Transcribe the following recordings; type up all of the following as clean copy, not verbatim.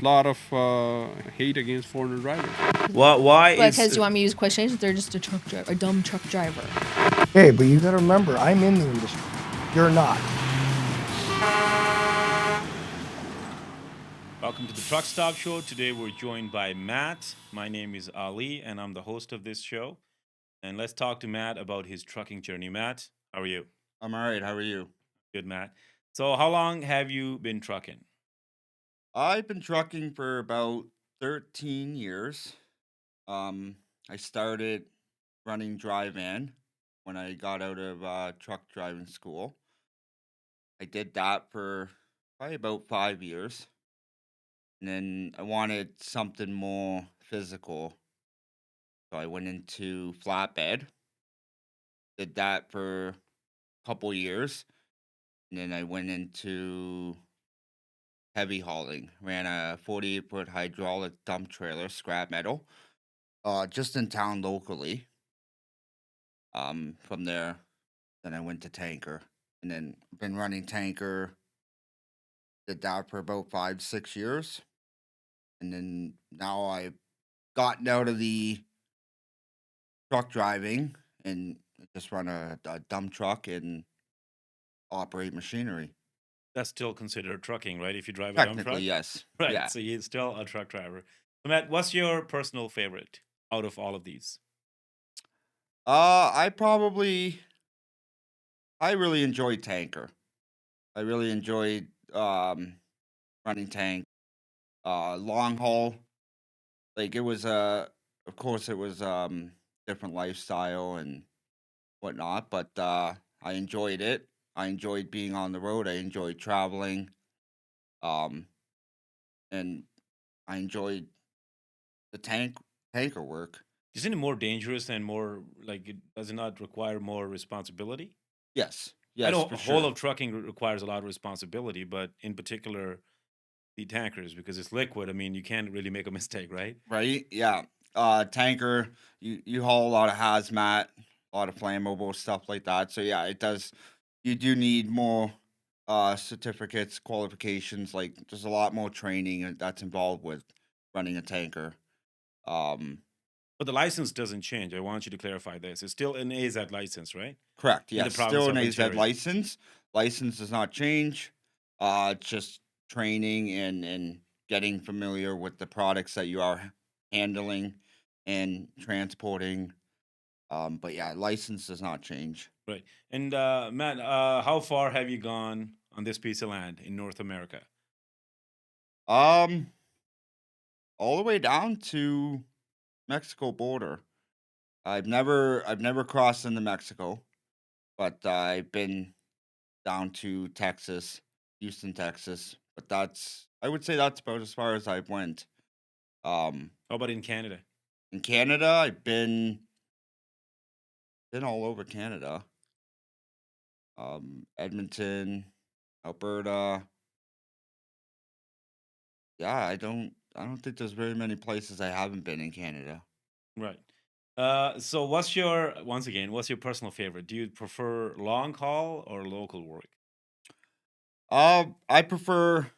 lot of hate against foreigner drivers. Why Because is you want me to use questions? They're just a truck driver, a dumb truck driver. Hey, but you got to remember, I'm in the industry. You're not. Welcome to the Truck Stop Show. Today we're joined by Matt. My name is Ali, and I'm the host of this show. And let's talk to Matt about his trucking journey. Matt, how are you? I'm all right. How are you? Good, Matt. So, how long have you been trucking? I've been trucking for about 13 years. Um, I started running dry van when I got out of truck driving school. I did that for probably about 5 years. And then I wanted something more physical. So I went into flatbed, did that for a couple years. And then I went into heavy hauling, ran a 48-foot hydraulic dump trailer, scrap metal, just in town locally. From there, then I went to tanker, and then been running tanker. Did that for about 5, 6 years, and then now I've gotten out of the truck driving and just run a dump truck and operate machinery. That's still considered trucking, right? If you drive a dump truck? Technically, yes. Right. Yeah. So, you're still a truck driver. So, Matt, what's your personal favorite out of all of these? I really enjoyed tanker. I really enjoyed running tank. Long haul, like it was of course it was different lifestyle and whatnot, but I enjoyed it. I enjoyed being on the road. I enjoyed traveling, um, and I enjoyed the tanker work. Isn't it more dangerous and more like does it not require more responsibility? Yes, I yes, know for whole sure. of trucking requires a lot of responsibility, but in particular, the tankers because it's liquid. I mean, you can't really make a mistake, right? Right? Yeah. Tanker, you haul a lot of hazmat, a lot of flammable stuff like that. So yeah, it does. You do need more certificates, qualifications. Like there's a lot more training that's involved with running a tanker. Um, But the license doesn't change. I want you to clarify this. It's still an AZ license, right? correct. In the Yes, province still an of AZ Ontario. license. License does not change. It's just training and getting familiar with the products that you are handling and transporting. But yeah, license does not change. Right. And Matt, how far have you gone on this piece of land in North America? Um, all the way down to Mexico border. I've never crossed into Mexico, but I've been down to Texas, Houston, Texas. But I would say that's about as far as I've went. Um, How about in Canada? in Canada, I've been all over Canada. Edmonton, Alberta. Yeah, I don't think there's very many places I haven't been in Canada. Right. So once again, what's your personal favorite? Do you prefer long haul or local work? I prefer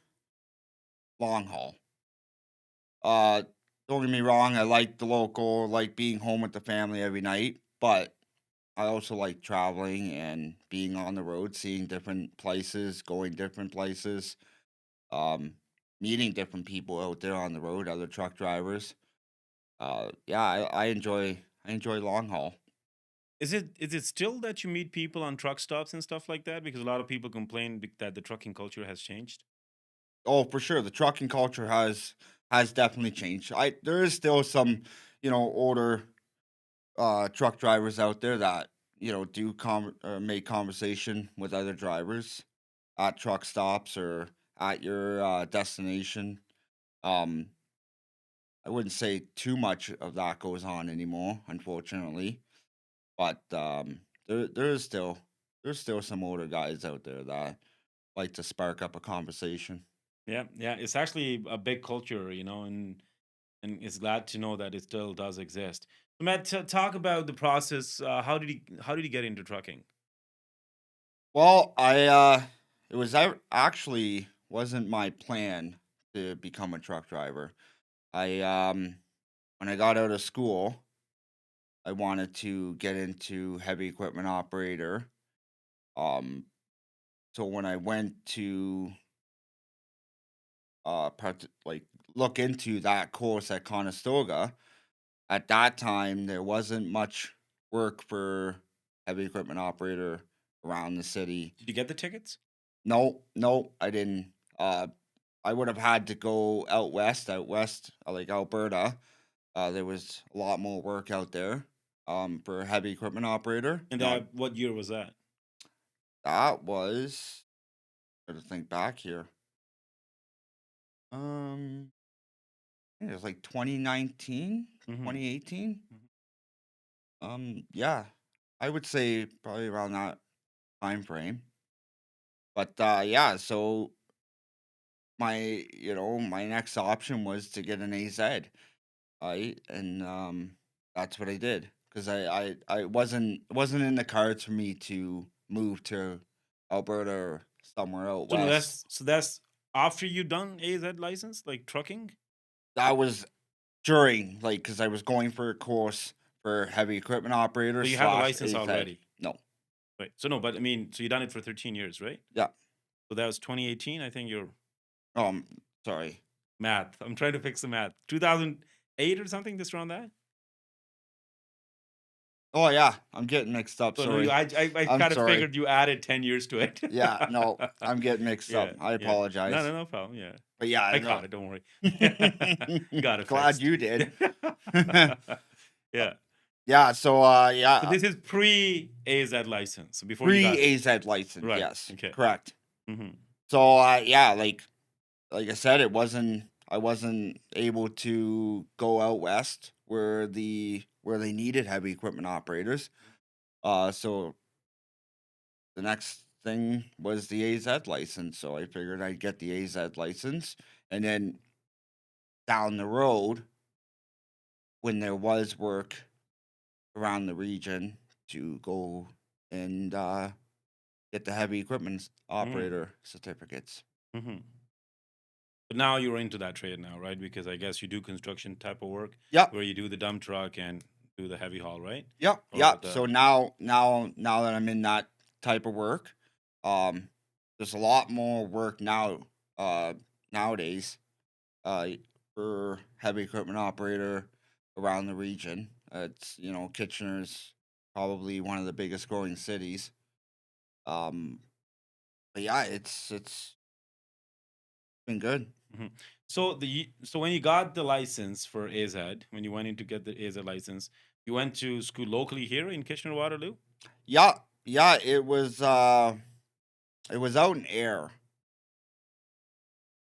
long haul. Uh, don't get me wrong, I like the local, like being home with the family every night, but I also like traveling and being on the road, seeing different places, going different places, um, meeting different people out there on the road, other truck drivers. Yeah, I enjoy long haul. Is it still that you meet people on truck stops and stuff like that? Because a lot of people complain that the trucking culture has changed. Oh, for sure, the trucking culture has definitely changed. I There is still some, older truck drivers out there that do make conversation with other drivers at truck stops or at your destination. Um, I wouldn't say too much of that goes on anymore, unfortunately. But there's still some older guys out there that like to spark up a conversation. Yeah, yeah, it's actually a big culture, and it's glad to know that it still does exist. So Matt, talk about the process. How did you get into trucking? Well, it was actually wasn't my plan to become a truck driver. I when I got out of school, I wanted to get into heavy equipment operator. Um, so when I went to like look into that course at Conestoga, at that time there wasn't much work for heavy equipment operator around the city. Did you get the tickets? No, no, I didn't. I would have had to go out west, like Alberta. There was a lot more work out there. For a heavy equipment operator. And Not what year was that? that was. Got to think back here. Um, I think it was like 2019, Mm-hmm. 2018. Yeah, I would say probably around that time frame. But yeah, so my next option was to get an AZ, right? And that's what I did because I wasn't in the cards for me to move to Alberta or somewhere out So no, west. that's after you done AZ license, like trucking. That was during, like, because I was going for a course for heavy equipment operator So you have the slash license AZ. already, No, right? So no, but I mean, so you done it for 13 years, right? yeah. So that was 2018. I think you're Sorry. math. I'm trying to fix the math. 2008 or something, just around that. Oh yeah, I'm getting mixed up. So no, Sorry. I I'm kind of sorry. figured you added 10 years to it. Yeah, no, I'm getting mixed up. I Yeah. apologize. No problem. Yeah. But yeah, I no. got it. Don't worry. Got it. Glad fixed. you did. Yeah. Yeah, so So yeah, this is pre AZ license. So before you got pre AZ license. Right, Yes, okay. correct. hmm So yeah, like I said, I wasn't able to go out west where they needed heavy equipment operators. So the next thing was the AZ license. So I figured I'd get the AZ license, and then down the road, when there was work around the region, to go and get the heavy equipment operator certificates. hmm But now you're into that trade now, right? Because I guess you do construction type of work Yep. where you do the dump truck and do the heavy haul, right? Yep, Or yep. the- So now that I'm in that type of work, there's a lot more work now nowadays uh for heavy equipment operator around the region. It's Kitchener's probably one of the biggest growing cities. Um, but yeah, it's been good. So when you got the license for AZ, when you went in to get the AZ license, you went to school locally here in Kitchener Waterloo. Yeah, yeah. It was out in air.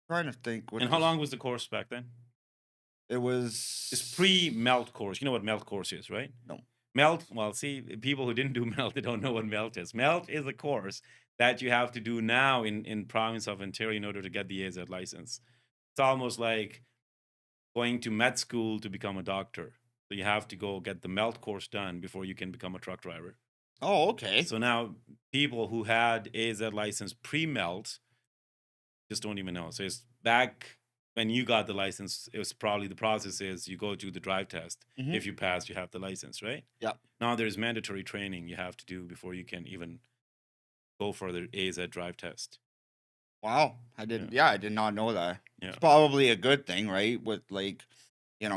Trying to think what And how this- long was the course back then? it was. It's pre-melt course. You know what melt course is, right? No. Melt, well, see, people who didn't do melt, they don't know what melt is. Melt is a course that you have to do now in province of Ontario in order to get the AZ license. It's almost like going to med school to become a doctor. So you have to go get the melt course done before you can become a truck driver. Oh, okay. So now people who had AZ license pre-melt just don't even know. So it's back when you got the license, it was probably the process is you go do the drive test. Mhm. If you pass, you have the license, right? Yep. Now there's mandatory training you have to do before you can even go for the AZ drive test. Wow, I didn't. Yeah, I did not know that. Yeah. It's probably a good thing, right? With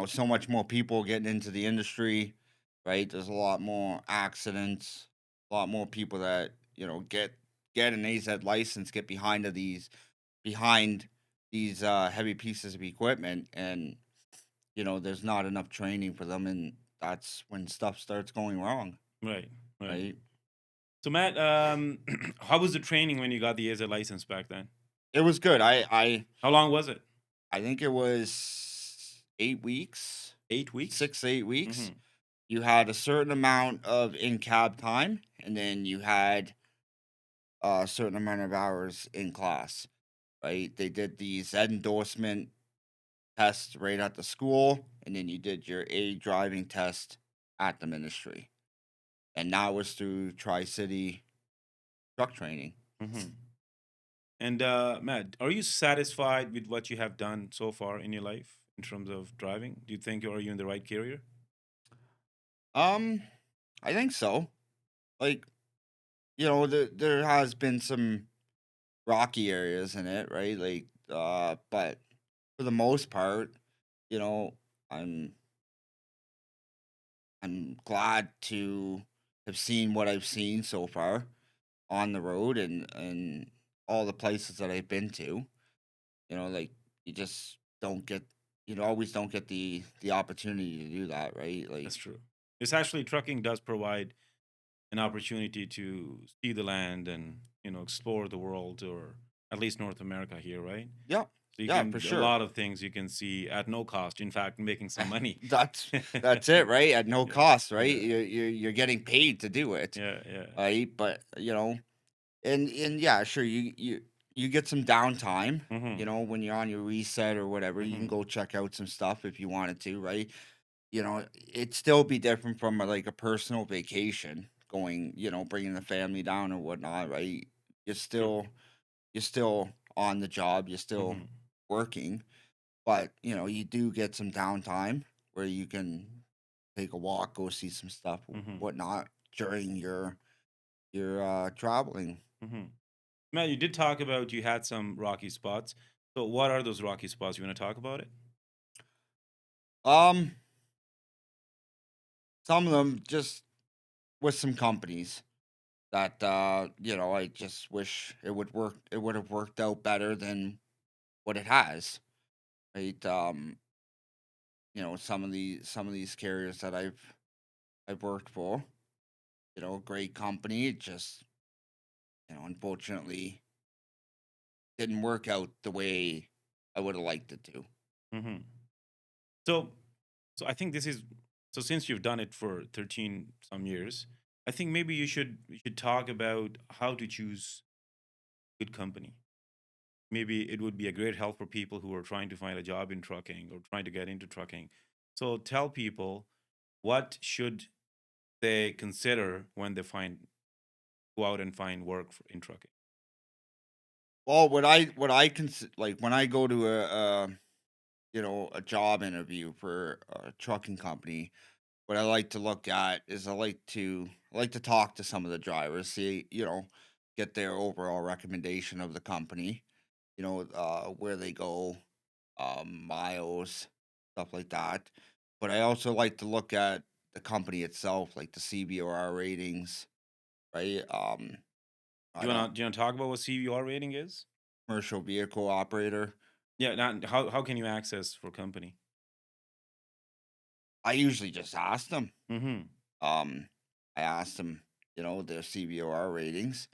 so much more people getting into the industry, right? There's a lot more accidents, a lot more people that get an AZ license, get behind these heavy pieces of equipment, and there's not enough training for them, and that's when stuff starts going wrong, Right. right? So Matt, how was the training when you got the AZ license back then? It was good. I How long was it? think it was 8 weeks. 8 weeks? 6 to 8 weeks. Mhm. You had a certain amount of in cab time, and then you had a certain amount of hours in class. Right? They did the Z endorsement test right at the school, and then you did your A driving test at the ministry, and that was through Tri City Truck Training. Mhm. And Matt, are you satisfied with what you have done so far in your life in terms of driving? Do you think are you in the right career? Um, I think so. Like, there has been some rocky areas in it, right? Like, but for the most part, you know, I'm I'm glad to have seen what I've seen so far on the road and all the places that I've been to. Like you just don't get you always don't get the opportunity to do that, right? Like That's true. It's actually trucking does provide an opportunity to see the land and explore the world, or at least North America here, right? yeah, So you yeah, for can a sure. lot of things you can see at no cost. In fact, making some money. That's that's it, right? At no Yeah, cost, right? yeah, You're getting paid to do it, yeah, yeah. right? But and yeah, sure, you get some downtime. Mm-hmm. When you're on your reset or whatever, you can Mm-hmm. go check out some stuff if you wanted to, right? It'd still be different from like a personal vacation going, bringing the family down or whatnot, right? You're True. still you're still on the job, you're still Mm-hmm. working, but you do get some downtime where you can take a walk, go see some stuff, Mm-hmm. whatnot during your traveling. Mm-hmm. Matt, you did talk about you had some rocky spots. So what are those rocky spots? You want to talk about it? Um, some of them just with some companies that I just wish it would have worked out better than what it has. Right. Some of these carriers that I've worked for, great company, it just, unfortunately didn't work out the way I would have liked it to. Mm-hmm. So, so I think this is so since you've done it for 13 some years, I think maybe you should talk about how to choose good company. Maybe it would be a great help for people who are trying to find a job in trucking or trying to get into trucking. So tell people what should they consider when they go out and find work in trucking. Well, what I like when I go to a job interview for a trucking company, what I like to look at is I like to talk to some of the drivers, see, get their overall recommendation of the company, where they go, miles, stuff like that. But I also like to look at the company itself, like the CVR ratings, right? Do I you don't wanna do you wanna talk about what CVR rating is? commercial vehicle operator. Yeah, not how can you access for company? I usually just ask them. Mm-hmm. Um, I asked them, their CVR ratings.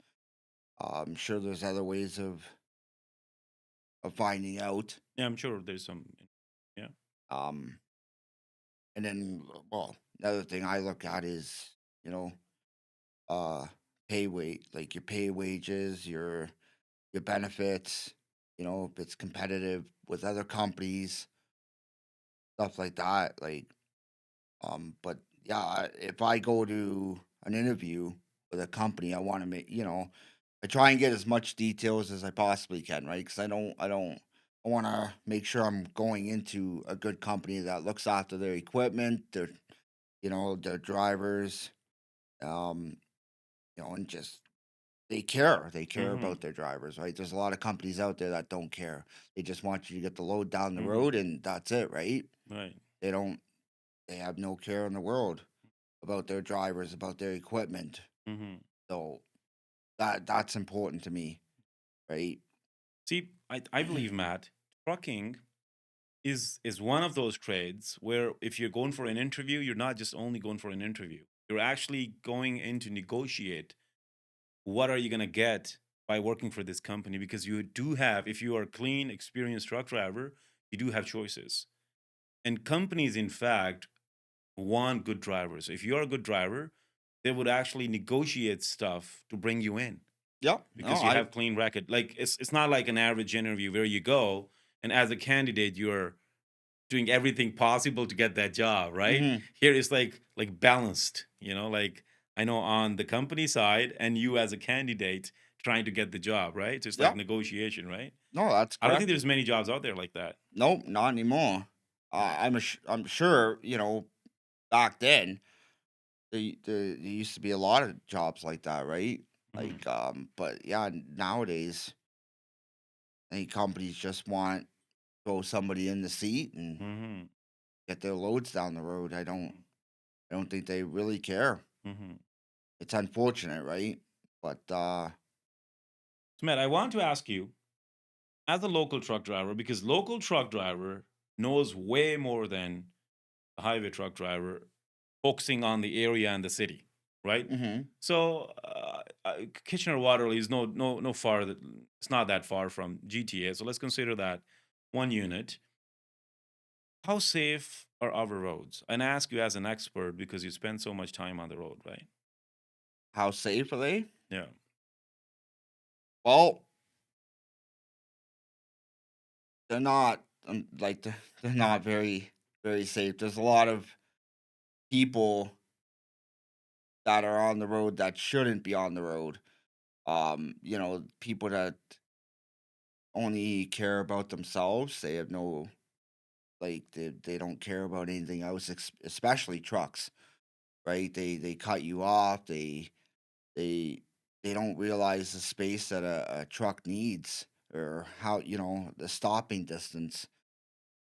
I'm sure there's other ways of finding out. Yeah, I'm sure there's some. Yeah. Um, and then, well, another thing I look at is, you know, uh, pay weight, like your pay wages, your benefits. If it's competitive with other companies, stuff like that. Like, but yeah, if I go to an interview with a company, I want to I try and get as much details as I possibly can, right? Because I want to make sure I'm going into a good company that looks after their equipment, their drivers, um, and just they care Mm-hmm. about their drivers, right? There's a lot of companies out there that don't care. They just want you to get the load down the Mm-hmm. road and that's it, right? Right. They don't they have no care in the world about their drivers, about their equipment. Mm-hmm. So that's important to me, right? See, I believe, Matt, trucking is one of those trades where if you're going for an interview, you're not just only going for an interview. You're actually going in to negotiate what are you going to get by working for this company, because you do have, if you are a clean experienced truck driver, you do have choices. And companies, in fact, want good drivers. If you're a good driver, they would actually negotiate stuff to bring you in Yep. No, because you have clean record. Like it's not like an average interview where you go and as a candidate you're doing everything possible to get that job, right? mhm. Here it's like balanced, like I know on the company side and you as a candidate trying to get the job, right? So it's like Yeah. negotiation, right? No, that's I don't think correct. there's many jobs out there like that. Nope, not anymore. I'm sure, back then there used to be a lot of jobs like that, right? Mhm. But yeah, nowadays I think companies just want throw somebody in the seat and Mhm. get their loads down the road. I don't think they really care. Mhm. It's unfortunate, right? But So Matt, I want to ask you, as a local truck driver, because local truck driver knows way more than a highway truck driver focusing on the area and the city, right? mhm. So Kitchener Waterloo is no farther. It's not that far from GTA. So let's consider that one unit. How safe are our roads? And I ask you as an expert because you spend so much time on the road, right? How safe are they? Yeah. Well, they're not they're not very safe. There's a lot of people that are on the road that shouldn't be on the road. People that only care about themselves. They have no they don't care about anything else, especially trucks, right? They cut you off. They they don't realize the space that a truck needs or how the stopping distance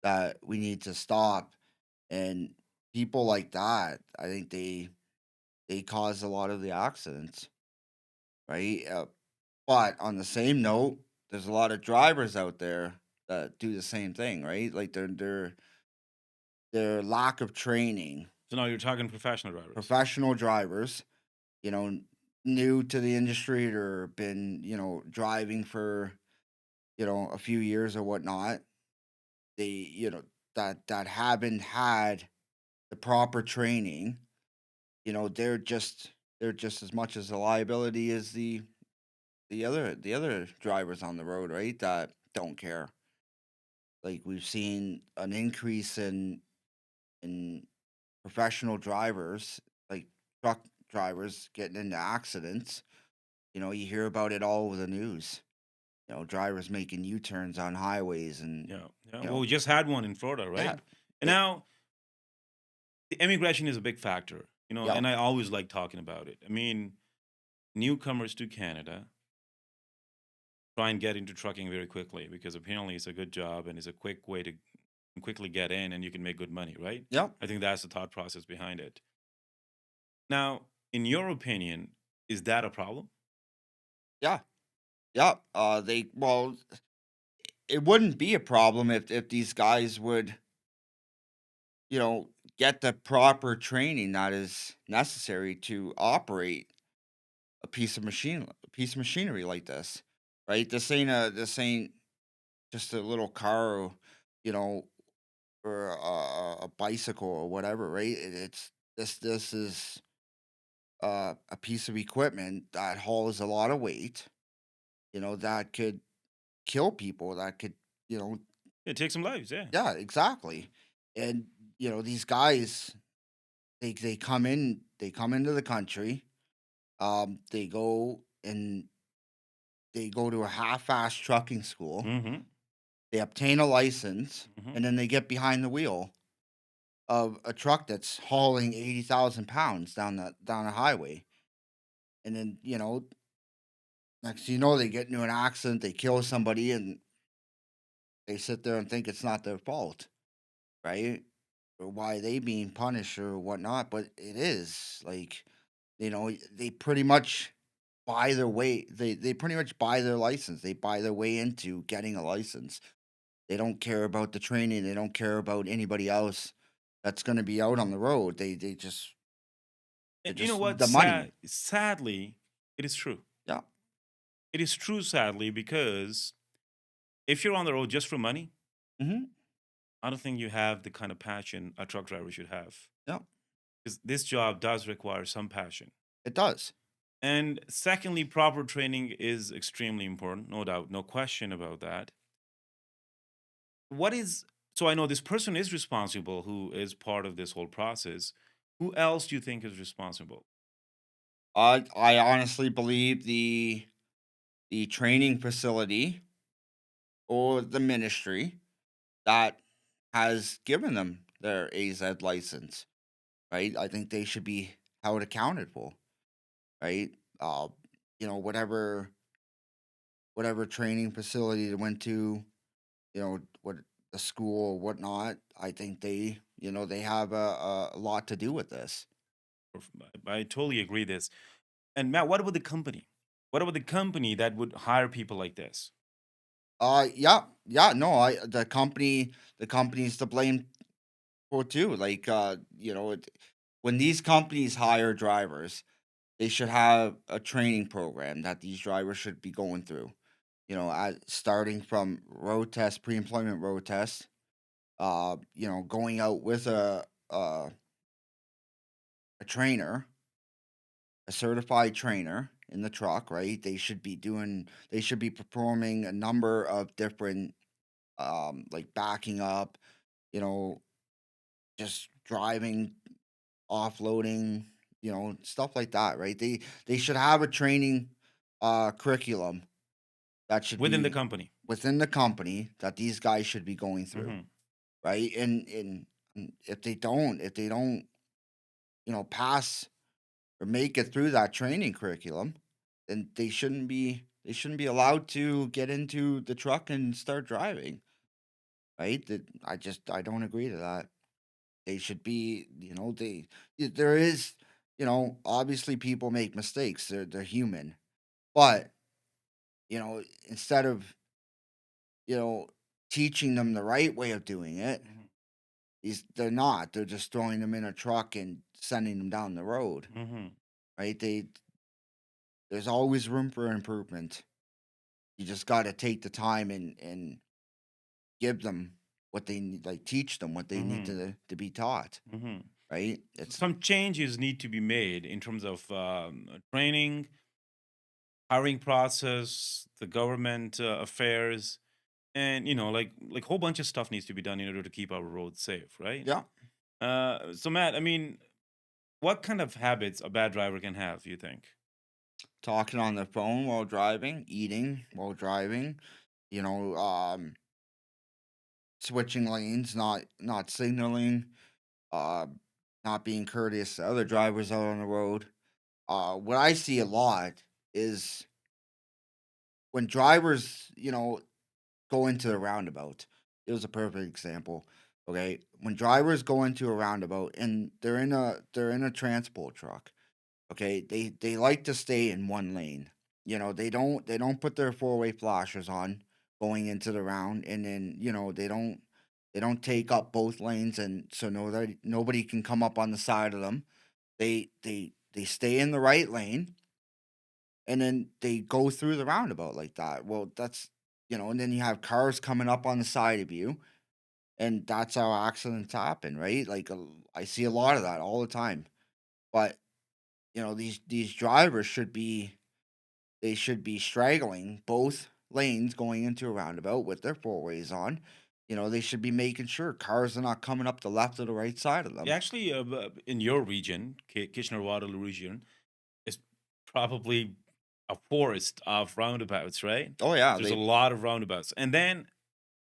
that we need to stop. And people like that, I think they cause a lot of the accidents, right? But on the same note, there's a lot of drivers out there that do the same thing, right? Like their lack of training, So now you're talking professional drivers. professional drivers, you know, new to the industry or been, driving for, a few years or whatnot. They, that haven't had the proper training. They're just as much as a liability as the other drivers on the road, right? That don't care. Like we've seen an increase in professional drivers, like truck drivers getting into accidents. You hear about it all over the news. Drivers making U-turns on highways and Yeah. Yeah. you Well, know, we just had one in Florida, yeah, right? And it, now the immigration is a big factor, yeah, and I always like talking about it. I mean, newcomers to Canada try and get into trucking very quickly because apparently it's a good job and it's a quick way to quickly get in and you can make good money, right? yeah, I think that's the thought process behind it. Now, in your opinion, is that a problem? yeah, yeah. It wouldn't be a problem if these guys would, you know, get the proper training that is necessary to operate a piece of machinery like this, right? This ain't just a little car, or, you know, or a bicycle or whatever, right? It's this is a piece of equipment that hauls a lot of weight, that could kill people, that could, you know, It takes some lives, yeah. yeah, exactly. And these guys, they come into the country, they go to a half-ass trucking school, Mm-hmm. they obtain a license, Mm-hmm. and then they get behind the wheel of a truck that's hauling 80,000 pounds down a highway. And then, next thing you know, they get into an accident, they kill somebody, and they sit there and think it's not their fault, right? Or why they being punished or whatnot, but it is. Like, they pretty much buy their way, they pretty much buy their license. They buy their way into getting a license. They don't care about the training, they don't care about anybody else that's gonna be out on the road. They just they're And you know just what? the money. Sadly, it is true. Yeah. It is true, sadly, because if you're on the road just for money, Mhm. I don't think you have the kind of passion a truck driver should have. Yeah. Because this job does require some passion. It does. And secondly, proper training is extremely important, no doubt, no question about that. What is so I know this person is responsible who is part of this whole process. Who else do you think is responsible? I honestly believe the training facility or the ministry that has given them their AZ license, right? I think they should be held accountable, right? Uh, whatever training facility they went to, what the school or whatnot. I think they have a lot to do with this. I totally agree this. And Matt, what about the company? What about the company that would hire people like this? Yeah, yeah, no, the company's to blame for too. Like, when these companies hire drivers, they should have a training program that these drivers should be going through. Starting from road test, pre-employment road test, going out with a trainer, a certified trainer in the truck, right? They should be performing a number of different, like backing up, you know, just driving, offloading, stuff like that, right? They should have a training curriculum that should Within the be company. within the company that these guys should be going through, Hmm. right? And if they don't, pass or make it through that training curriculum, then they shouldn't be allowed to get into the truck and start driving, right? I don't agree to that. They should be, there is, obviously people make mistakes. They're human. But, instead of, you know, teaching them the right way of doing it, they're not. They're just throwing them in a truck and sending them down the road, Hmm. right? There's always room for improvement. You just got to take the time and give them what they need, like teach them what they need Hmm. to be taught, Hmm. right? So It's some changes need to be made in terms of training, hiring process, the government affairs, and like a whole bunch of stuff needs to be done in order to keep our roads safe, right? Yeah. So Matt, I mean, what kind of habits a bad driver can have? You think? Talking on the phone while driving, eating while driving, you know, um, switching lanes, not signaling, uh, not being courteous to other drivers out on the road. What I see a lot is when drivers, go into the roundabout. It was a perfect example. Okay, when drivers go into a roundabout and they're in a transport truck. Okay, they like to stay in one lane. They don't put their four-way flashers on going into the round, and then they don't take up both lanes, and so nobody can come up on the side of them. They stay in the right lane, and then they go through the roundabout like that. Well, and then you have cars coming up on the side of you, and that's how accidents happen, right? Like I see a lot of that all the time. But these drivers should be straggling both lanes going into a roundabout with their four ways on. They should be making sure cars are not coming up the left or the right side of them. Actually, in your region, Kitchener-Waterloo region, is probably a forest of roundabouts, right? Oh yeah, There's a lot of roundabouts, and then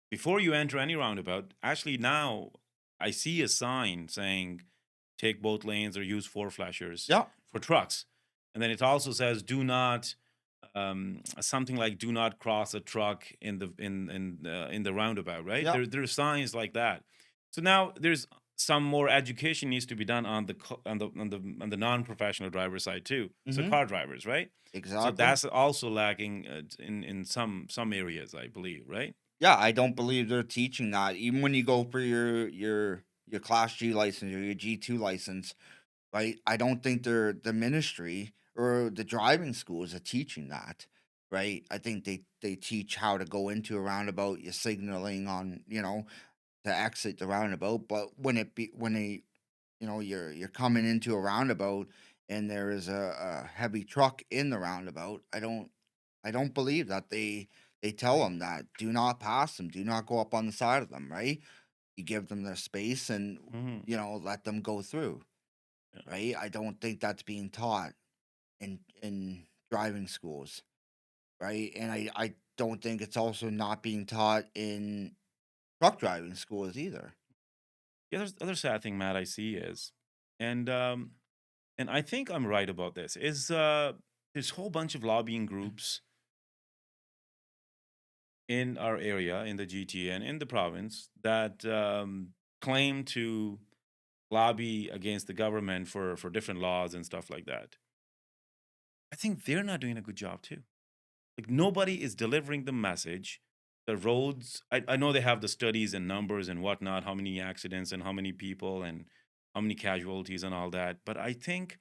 before you enter any roundabout, actually now I see a sign saying take both lanes or use four flashers yeah, for trucks. And then it also says do not something like do not cross a truck in the roundabout, right? yeah. There are signs like that. So now there's some more education needs to be done on the non-professional driver side too. So Hmm. car drivers, right? So Exactly. that's also lacking in some areas, I believe, right? Yeah, I don't believe they're teaching that. Even when you go for your Class G license or your G2 license, right? I don't think the ministry or the driving schools are teaching that, right? I think they teach how to go into a roundabout, you're signaling on, to exit the roundabout. But when you're coming into a roundabout and there is a heavy truck in the roundabout, I don't believe that they tell them that do not pass them, do not go up on the side of them, right? You give them their space and Hmm. let them go through, Yeah. right? I don't think that's being taught in driving schools. right? And I don't think it's also not being taught in truck driving schools either. The other sad thing, Matt, I see is, and I think I'm right about this, is there's a whole bunch of lobbying groups in our area, in the GTA and in the province, that claim to lobby against the government for different laws and stuff like that. I think they're not doing a good job too. Like nobody is delivering the message. The roads, I know they have the studies and numbers and whatnot, how many accidents and how many people and how many casualties and all that. But I think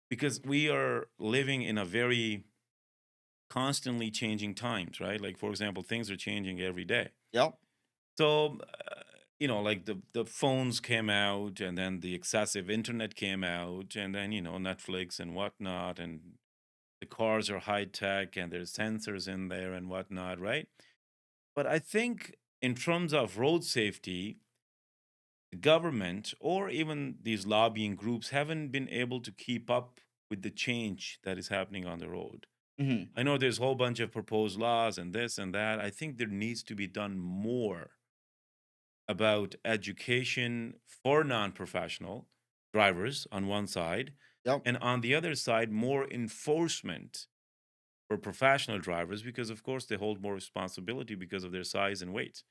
because we are living in a very constantly changing times, right? Like, for example, things are changing every day. Yep. So, like the phones came out, and then the excessive internet came out, and then Netflix and whatnot, and the cars are high tech, and there's sensors in there and whatnot, right? But I think in terms of road safety, the government or even these lobbying groups haven't been able to keep up with the change that is happening on the road. Hmm. I know there's a whole bunch of proposed laws and this and that. I think there needs to be done more about education for non-professional drivers on one side, Yep. and on the other side, more enforcement for professional drivers, because of course they hold more responsibility because of their size and weight,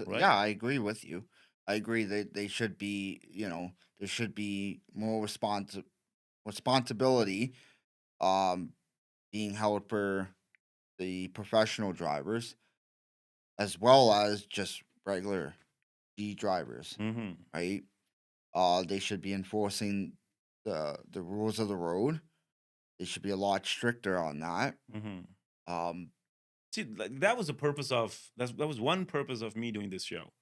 right? Yeah, I agree with you. I agree that they should be, there should be more responsibility um being held for the professional drivers as well as just regular D drivers, Hmm. right? They should be enforcing the rules of the road. They should be a lot stricter on that. Hmm. Um, See, like, that was one purpose of me doing this show,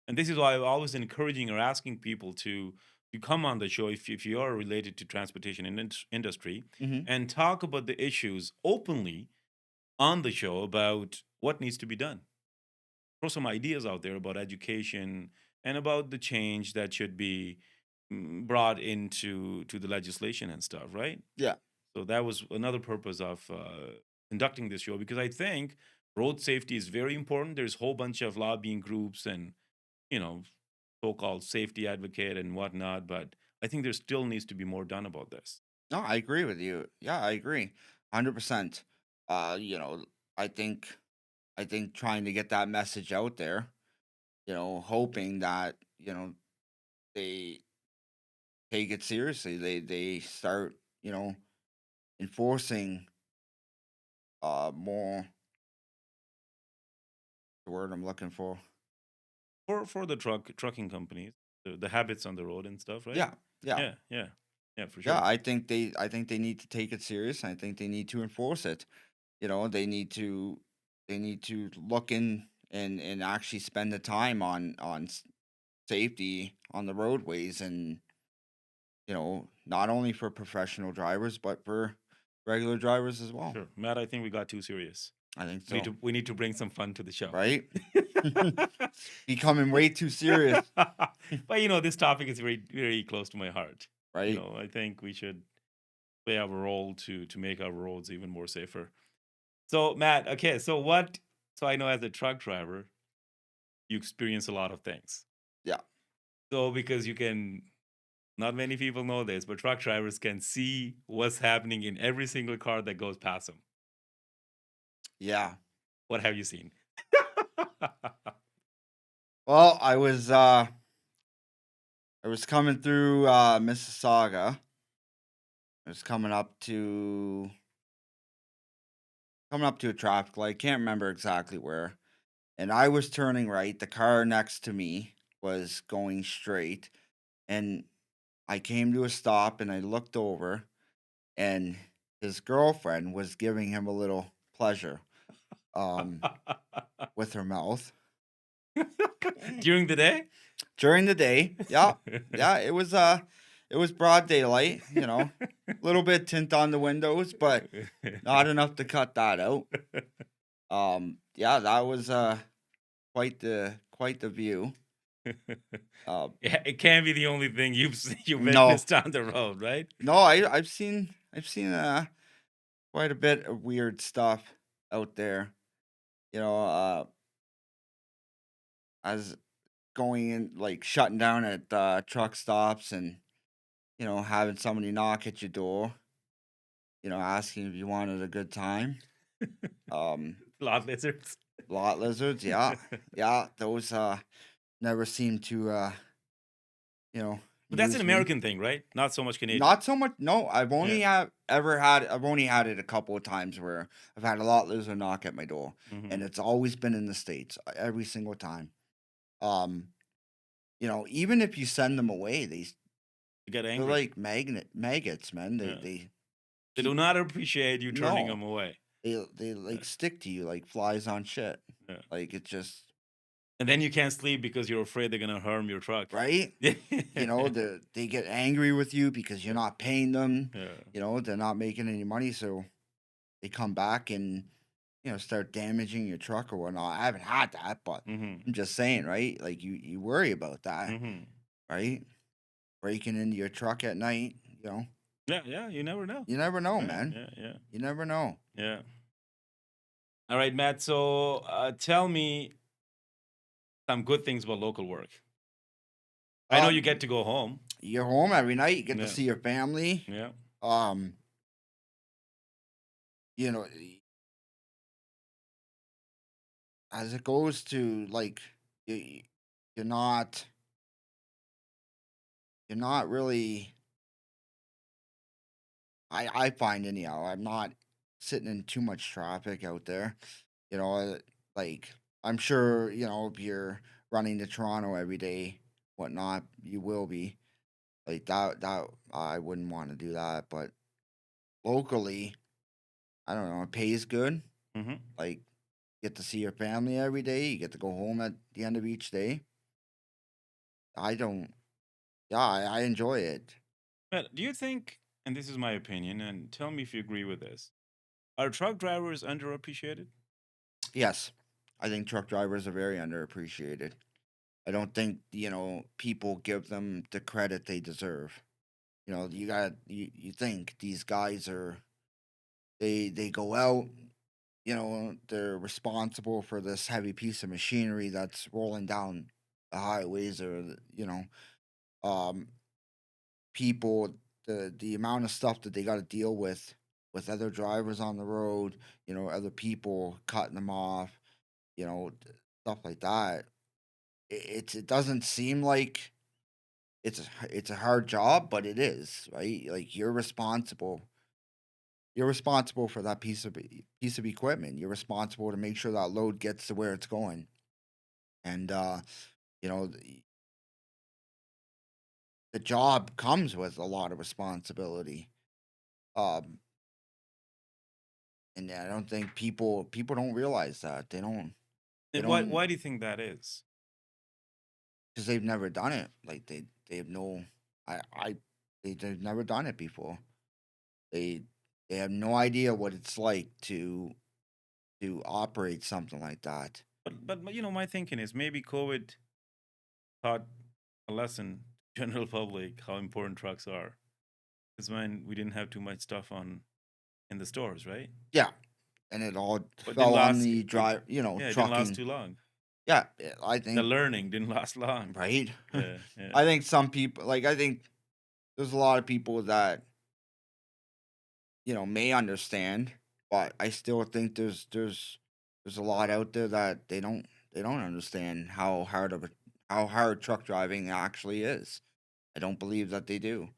and this is why I'm always encouraging or asking people to come on the show if you are related to transportation industry, mhm. and talk about the issues openly on the show about what needs to be done. Throw some ideas out there about education and about the change that should be brought into the legislation and stuff, right? Yeah, So that was another purpose of conducting this show, because I think road safety is very important. There's a whole bunch of lobbying groups and you know so-called safety advocate and whatnot, but I think there still needs to be more done about this. no, I agree with you. Yeah, I agree, 100%. You know, I think trying to get that message out there, hoping that they take it seriously. They start enforcing more the word I'm looking for. For the trucking companies, the habits on the road and stuff, right? Yeah, yeah. Yeah, for Yeah, sure. I think they need to take it serious. I think they need to enforce it. They need to look in and actually spend the time on safety on the roadways, and not only for professional drivers but for regular drivers as well. Sure, Matt, I think we got too serious. I think We need so. to we need to bring some fun to the show. Right? Becoming way too serious, But this topic is very, very close to my heart. right? I think we should play our role to make our roads even more safer. So, Matt, okay, so I know as a truck driver, you experience a lot of things. Yeah. So, because not many people know this, but truck drivers can see what's happening in every single car that goes past them. Yeah. What have you seen? Well, I was coming through Mississauga. I was coming up to a traffic light. Can't remember exactly where. And I was turning right. The car next to me was going straight, and I came to a stop and I looked over, and his girlfriend was giving him a little pleasure um with her mouth During the day? during the day. Yeah. Yeah, it was broad daylight, little bit tint on the windows, but not enough to cut that out. Yeah, that was quite the view. Yeah, it can't be the only thing you No. witnessed on the road, right? No, I've seen quite a bit of weird stuff. out there. You know, as going in like shutting down at truck stops and having somebody knock at your door, asking if you wanted a good time. Um, Lot lizards. lot lizards, yeah, yeah, those never seem to you know But that's an use me. American thing, right? Not so much Canadian. Not so much. No, I've only Yeah. I've only had it a couple of times where I've had a lot lizard knock at my door, and Mhm. it's always been in the States every single time. Um, even if you send them away, You get they're angry. like maggots, man. They Yeah. they They do keep not appreciate you turning no, them away. they like stick to you like flies on shit. Yeah. Like it's just And then you can't sleep because you're afraid they're gonna harm your truck. right. They get angry with you because you're not paying them. Yeah. They're not making any money, so they come back and start damaging your truck or whatnot. I haven't had that, but Mhm. I'm just saying, right? Like you worry about that, Mhm. right? Breaking into your truck at night, Yeah, yeah, you never know. you never know, Yeah, man. yeah, yeah. You never know. Yeah. All right, Matt. So tell me some good things about local work. I know you Um, get to go home. you're home every night. You get to Yeah. see your family. Yeah. Um, you know, as it goes to like, you, you're not, you're not really. I find anyhow. I'm not sitting in too much traffic out there. Like I'm sure if you're running to Toronto every day, whatnot, you will be like that. That I wouldn't want to do that, but locally, I don't know. It pays good. Mm-hmm. Like get to see your family every day. You get to go home at the end of each day. I don't. Yeah, I enjoy it. But do you think, and this is my opinion, and tell me if you agree with this, are truck drivers underappreciated? Yes, I think truck drivers are very underappreciated. I don't think people give them the credit they deserve. You think these guys are they go out, they're responsible for this heavy piece of machinery that's rolling down the highways or um people, the amount of stuff that they got to deal with other drivers on the road, other people cutting them off, stuff like that. It doesn't seem like it's a hard job, but it is, right? Like you're responsible for that piece of equipment. You're responsible to make sure that load gets to where it's going. And you know, the, the job comes with a lot of responsibility. Um and I don't think people don't realize that. They And why don't why do you think that is? because they've never done it. Like they have no I they've never done it before. They they have no idea what it's like to operate something like that. But my thinking is maybe COVID taught a lesson to general public how important trucks are. Because when we didn't have too much stuff on in the stores, right? Yeah, and it all But didn't fell on last. the drive, Yeah, it didn't last trucking. too long. Yeah, I The think learning didn't last long. right. Yeah, yeah. I think some people I think there's a lot of people that may understand, but I still think there's a lot out there that they don't understand how hard truck driving actually is. I don't believe that they do.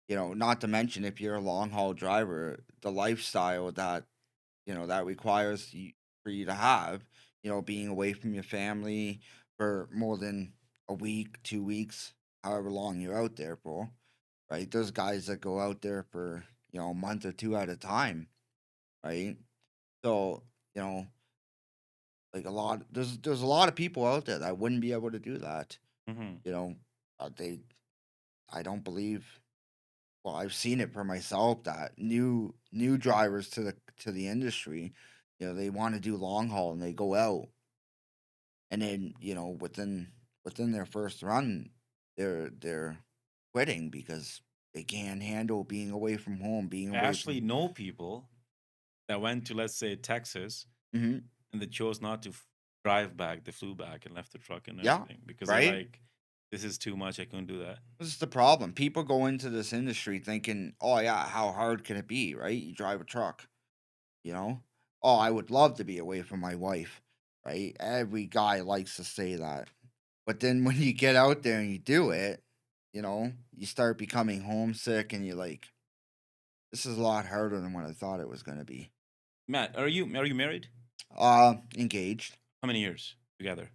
Not to mention if you're a long haul driver, the lifestyle that requires for you to have, being away from your family for more than a week, 2 weeks, however long you're out there for, right? There's guys that go out there for, a month or two at a time, right? So, you know, there's a lot of people out there that wouldn't be able to do that. Hmm. You know, they I don't believe. Well, I've seen it for myself that new drivers to the industry, they want to do long haul and they go out and then within their first run, they're quitting because they can't handle being away from home, being I away actually from know people that went to, let's say, Texas hmm and they chose not to drive back. They flew back and left the truck and Yeah, everything because they're right. like, this is too much. I couldn't do that. This is the problem. People go into this industry thinking, "Oh yeah, how hard can it be?" Right? You drive a truck, you know. Oh, I would love to be away from my wife, right? Every guy likes to say that, but then when you get out there and you do it, you start becoming homesick, and you're like, "This is a lot harder than what I thought it was going to be." Matt, are you married? Engaged. How many years together?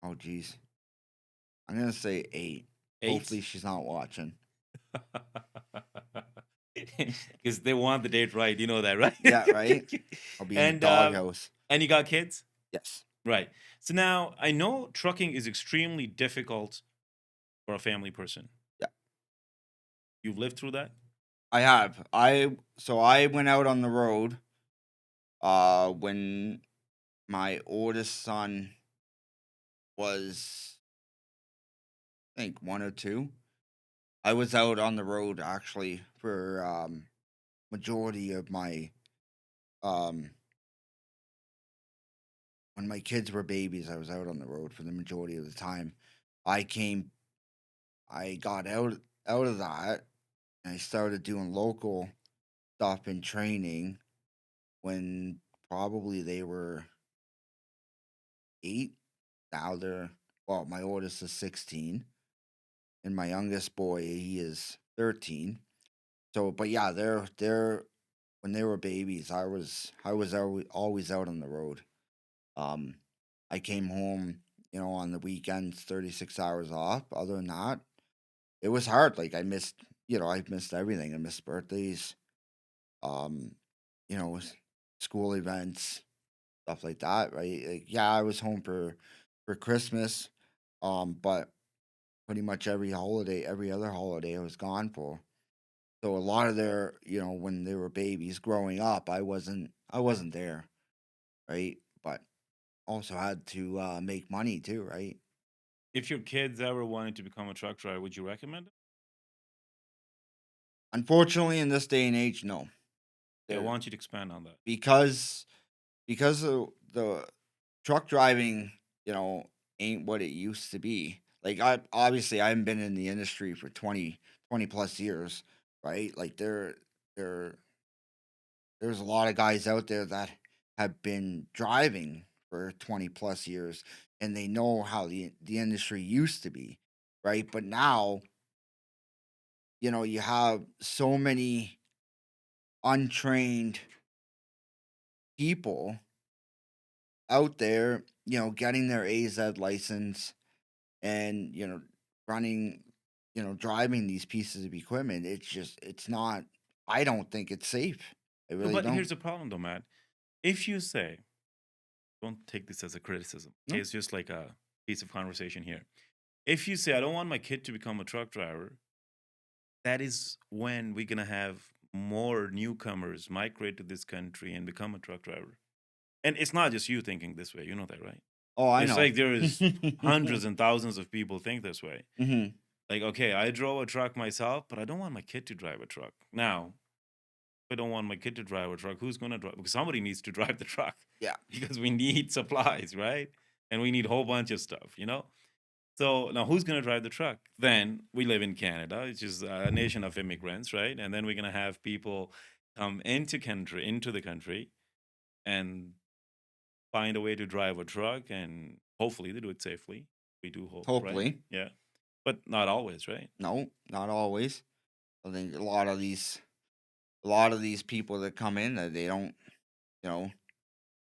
Oh, geez. I'm gonna say 8. 8. Hopefully, she's not watching. Because they want the date right. You know that, right? Yeah, right. I'll be in the and doghouse. and you got kids, Yes. right? So now I know trucking is extremely difficult for a family person. Yeah. You've lived through that. I have. I went out on the road when my oldest son was, I think, 1 or 2. I was out on the road actually for majority of my um when my kids were babies. I was out on the road for the majority of the time. I came I got out of that, and I started doing local stuff and training when probably they were 8. Now they're, well, my oldest is 16, and my youngest boy, he is 13. So, but yeah, they're when they were babies, I was always out on the road. Um, I came home, on the weekends, 36 hours off. Other than that, it was hard. Like I missed everything. I missed birthdays, um, school events, stuff like that, right? Like, yeah, I was home for Christmas, but pretty much every other holiday, I was gone for. So a lot of their, when they were babies growing up, I wasn't there, right? But also had to make money too, right? If your kids ever wanted to become a truck driver, would you recommend it? Unfortunately, in this day and age, no. Yeah, I They're, want you to expand on that. because of the truck driving, ain't what it used to be. Like I haven't been in the industry for 20 plus years, right? Like there there's a lot of guys out there that have been driving for 20 plus years, and they know how the industry used to be, right? But now, you have so many untrained people out there, getting their AZ license and, running, driving these pieces of equipment. It's not, I don't think it's safe. I No, really but don't. here's the problem, though, Matt. If you say, don't take this as a criticism. Okay, No. it's just like a piece of conversation here. If you say, I don't want my kid to become a truck driver, that is when we're gonna have more newcomers migrate to this country and become a truck driver. And it's not just you thinking this way. You know that, right? Oh, I It's know. like there's hundreds and thousands of people think this way. hmm Like, okay, I drove a truck myself, but I don't want my kid to drive a truck. Now, if I don't want my kid to drive a truck, who's gonna drive? Because somebody needs to drive the truck Yeah. because we need supplies, right? And we need a whole bunch of stuff. So now who's going to drive the truck? Then we live in Canada, which is a nation of immigrants, right? And then we're going to have people come into the country and find a way to drive a truck, and hopefully they do it safely. We do hope, right? Hopefully. Yeah. But not always, right? No, not always. I think a lot of these people that come in, that they don't, you know,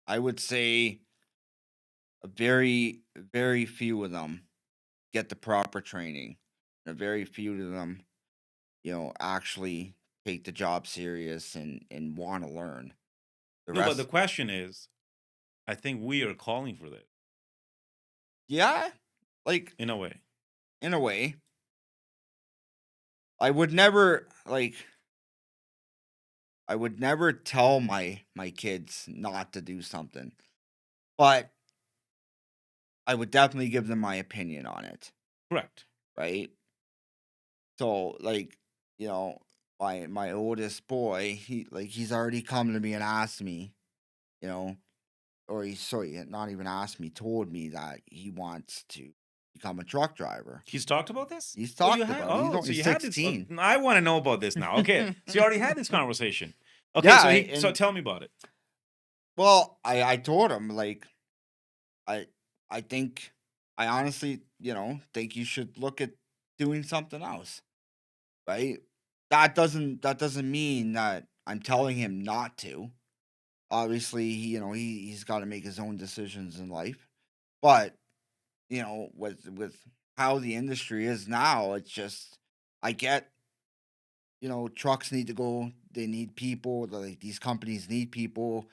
I would say a very, very few of them get the proper training. And a very few of them, actually take the job serious and want to learn. The No, but the rest, question is, I think we are calling for this yeah, like in a way. in a way, I would never like. I would never tell my kids not to do something, but I would definitely give them my opinion on it, Correct. right? So like, you know, my oldest boy, he's already come to me and asked me, you know, or he sorry, not even asked me, told me that he wants to become a truck driver. He's talked about this? He's Oh, you talked had, about it. He's oh, so only you had this. 16. I want to know about this now. Okay. So you already had this conversation. Okay. Yeah, So and tell me about it. well, I told him like I I think I honestly, think you should look at doing something else, right? That doesn't mean that I'm telling him not to. Obviously, he's got to make his own decisions in life. But, with how the industry is now, it's just I get, trucks need to go, they need people, like these companies need people,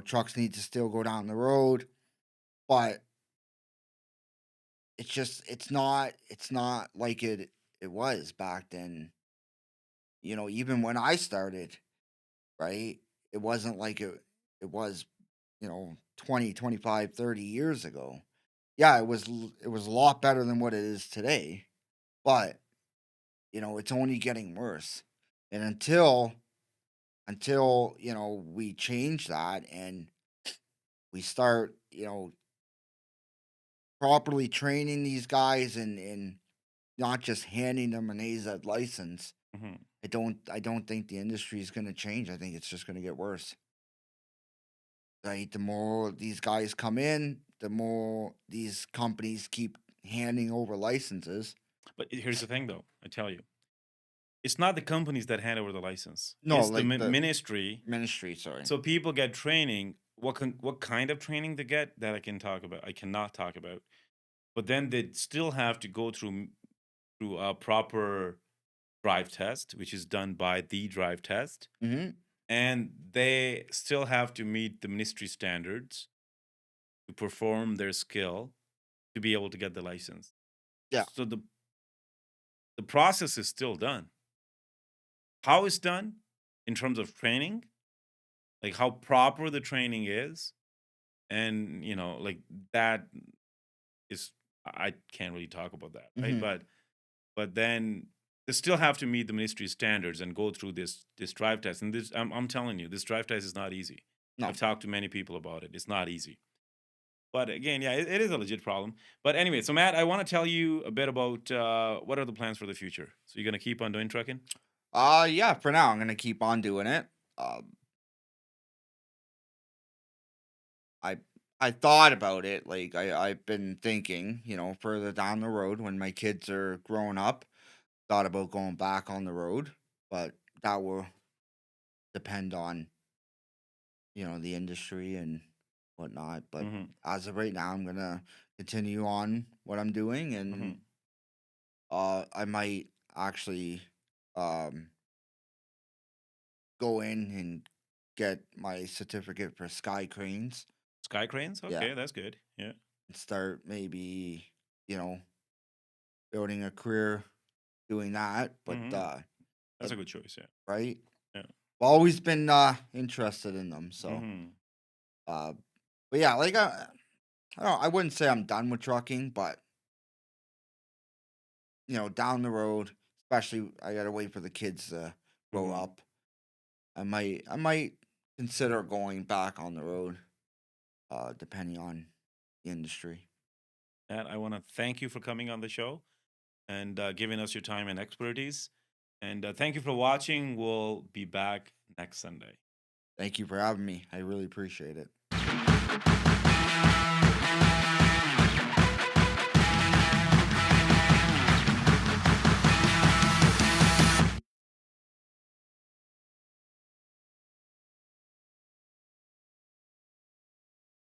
trucks need to still go down the road, but it's not like it was back then. Even when I started, right? It wasn't like it was, 20, 25, 30 years ago. Yeah, it was a lot better than what it is today, but it's only getting worse. And until we change that and we start, properly training these guys and not just handing them an AZ license, Hmm. I don't think the industry is going to change. I think it's just going to get worse. Right? The more these guys come in, the more these companies keep handing over licenses. But here's the thing, though. I tell you, it's not the companies that hand over the license. No, It's the like the ministry. ministry. Sorry. So people get training. What kind of training they get that I can talk about? I cannot talk about. But then they still have to go through a proper drive test, which is done by the drive test, Hmm. and they still have to meet the ministry standards to perform their skill to be able to get the license. Yeah. So the process is still done. How it's done in terms of training, like how proper the training is, and like that is I can't really talk about that, right? Hmm. But then they still have to meet the ministry standards and go through this drive test. And this I'm telling you, this drive test is not easy. No. I've talked to many people about it. It's not easy. But again, yeah, it is a legit problem. But anyway, so Matt, I want to tell you a bit about what are the plans for the future. So you're gonna keep on doing trucking? Yeah. For now, I'm gonna keep on doing it. I I thought about it. Like I've been thinking, further down the road when my kids are growing up. Thought about going back on the road, but that will depend on the industry and whatnot. But Mm-hmm. as of right now, I'm gonna continue on what I'm doing, Mm-hmm. and I might actually um go in and get my certificate for sky cranes. Sky cranes? Yeah, Okay, that's good. Yeah. and start maybe you know building a career doing that. But Mm-hmm. That's but a good choice. Yeah. right, Yeah. I've always been interested in them. So Mm-hmm. uh, but yeah, like I don't. I wouldn't say I'm done with trucking, but down the road, especially I gotta wait for the kids to grow Mm-hmm. up. I might consider going back on the road, depending on the industry. Matt, I want to thank you for coming on the show and giving us your time and expertise. And thank you for watching. We'll be back next Sunday. Thank you for having me. I really appreciate it.